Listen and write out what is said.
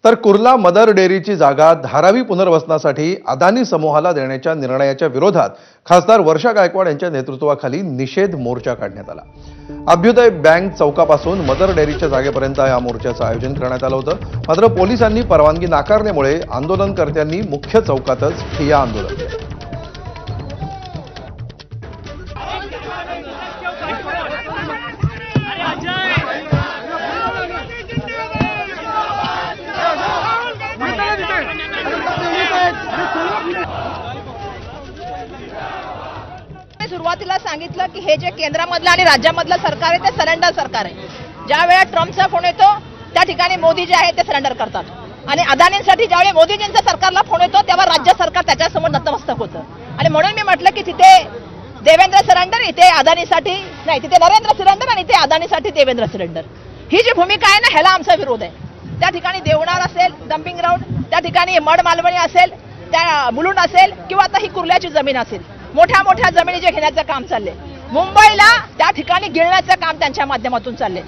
तर कुर्ला मदर डेअरीची जागा धारावी पुनर्वसनासाठी अदानी समूहाला देण्याच्या निर्णयाच्या विरोधात खासदार वर्षा गायकवाड यांच्या नेतृत्वाखाली निषेध मोर्चा काढण्यात आला। अभ्युदय बँक चौकापासून मदर डेअरीच्या जागेपर्यंत या मोर्चाचं आयोजन करण्यात आलं होतं। मात्र पोलिसांनी परवानगी नाकारल्यामुळे आंदोलनकर्त्यांनी मुख्य चौकातच ठिय्या आंदोलन केलं। सुरुवातीला सांगितलं की हे जे केंद्रामधलं आणि राज्यामधलं सरकार आहे ते सरेंडर सरकार आहे। ज्या वेळा ट्रम्पचा फोन येतो त्या ठिकाणी मोदी जे आहे ते सरेंडर करतात आणि अदानींसाठी ज्यावेळी मोदीजींच्या सरकारला फोन येतो तेव्हा राज्य सरकार त्याच्यासमोर नतमस्तक होतं। आणि म्हणून मी म्हटलं की तिथे देवेंद्र सरेंडर, इथे अदानीसाठी नाही, तिथे नरेंद्र सरेंडर आणि इथे अदानीसाठी देवेंद्र सरेंडर। ही जी भूमिका आहे ना, ह्याला आमचा विरोध आहे। त्या ठिकाणी देवनार असेल, डम्पिंग ग्राउंड, त्या ठिकाणी मड मालवणी असेल, त्या मुलुंड असेल किंवा आता ही कुर्ल्याची जमीन असेल, मोठ्या मोठ्या जमिनी जे घेण्याचं काम चाललंय। मुंबईला त्या ठिकाणी गिळण्याचं काम त्यांच्या माध्यमातून चाललंय।